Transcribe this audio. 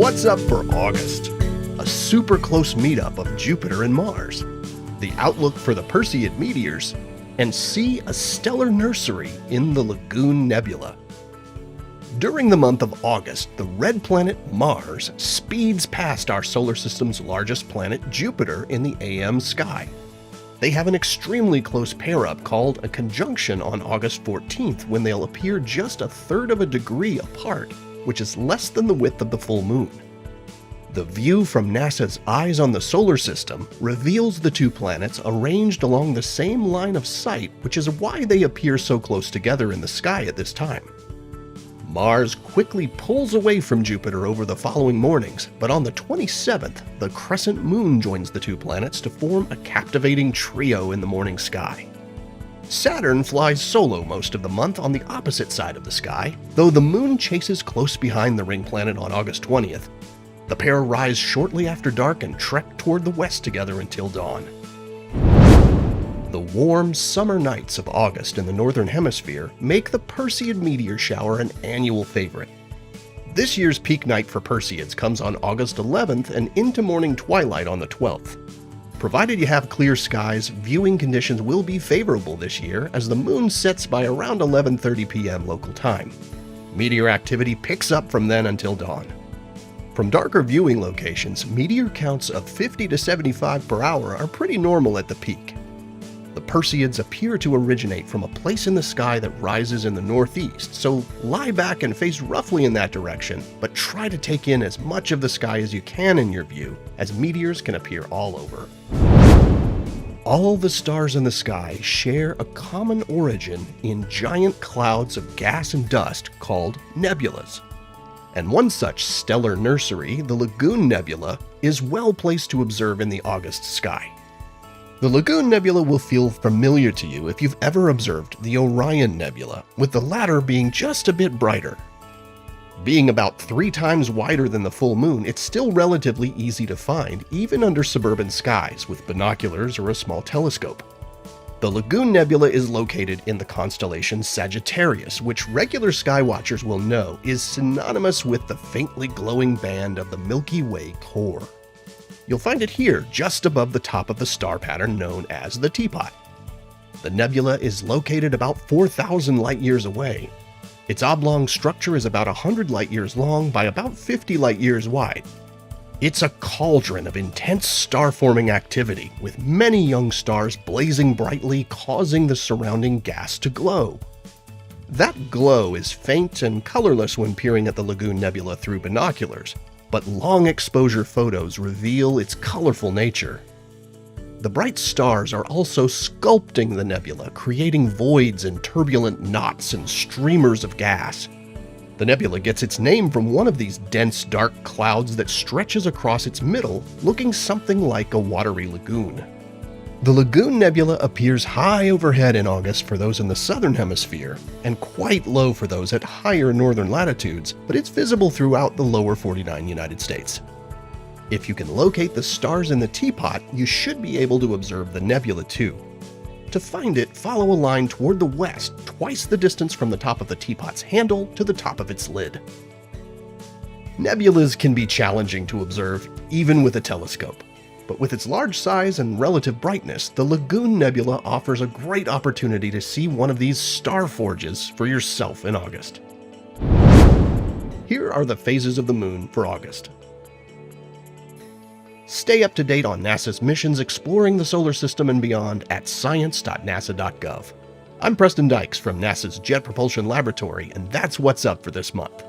What's up for August? A super close meetup of Jupiter and Mars, the outlook for the Perseid meteors, and see a stellar nursery in the Lagoon Nebula. During the month of August, the red planet Mars speeds past our solar system's largest planet Jupiter in the AM sky. They have an extremely close pair-up called a conjunction on August 14th when they'll appear just a third of a degree apart, which is less than the width of the full moon. The view from NASA's Eyes on the Solar System reveals the two planets arranged along the same line of sight, which is why they appear so close together in the sky at this time. Mars quickly pulls away from Jupiter over the following mornings, but on the 27th, the crescent moon joins the two planets to form a captivating trio in the morning sky. Saturn flies solo most of the month on the opposite side of the sky, though the moon chases close behind the ring planet on August 20th. The pair rise shortly after dark and trek toward the west together until dawn. The warm summer nights of August in the northern hemisphere make the Perseid meteor shower an annual favorite. This year's peak night for Perseids comes on August 11th and into morning twilight on the 12th. Provided you have clear skies, viewing conditions will be favorable this year as the moon sets by around 11:30 p.m. local time. Meteor activity picks up from then until dawn. From darker viewing locations, meteor counts of 50 to 75 per hour are pretty normal at the peak. The Perseids appear to originate from a place in the sky that rises in the northeast, so lie back and face roughly in that direction, but try to take in as much of the sky as you can in your view, as meteors can appear all over. All the stars in the sky share a common origin in giant clouds of gas and dust called nebulas. And one such stellar nursery, the Lagoon Nebula, is well placed to observe in the August sky. The Lagoon Nebula will feel familiar to you if you've ever observed the Orion Nebula, with the latter being just a bit brighter. Being about 3 times wider than the full moon, it's still relatively easy to find, even under suburban skies with binoculars or a small telescope. The Lagoon Nebula is located in the constellation Sagittarius, which regular skywatchers will know is synonymous with the faintly glowing band of the Milky Way core. You'll find it here just above the top of the star pattern known as the teapot. The nebula is located about 4,000 light-years away. Its oblong structure is about 100 light-years long by about 50 light-years wide. It's a cauldron of intense star-forming activity, with many young stars blazing brightly, causing the surrounding gas to glow. That glow is faint and colorless when peering at the Lagoon Nebula through binoculars, but long exposure photos reveal its colorful nature. The bright stars are also sculpting the nebula, creating voids and turbulent knots and streamers of gas. The nebula gets its name from one of these dense, dark clouds that stretches across its middle, looking something like a watery lagoon. The Lagoon Nebula appears high overhead in August for those in the southern hemisphere, and quite low for those at higher northern latitudes, but it's visible throughout the lower 49 United States. If you can locate the stars in the teapot, you should be able to observe the nebula too. To find it, follow a line toward the west, twice the distance from the top of the teapot's handle to the top of its lid. Nebulas can be challenging to observe, even with a telescope. But with its large size and relative brightness, the Lagoon Nebula offers a great opportunity to see one of these star forges for yourself in August. Here are the phases of the moon for August. Stay up to date on NASA's missions exploring the solar system and beyond at science.nasa.gov. I'm Preston Dykes from NASA's Jet Propulsion Laboratory, and that's what's up for this month.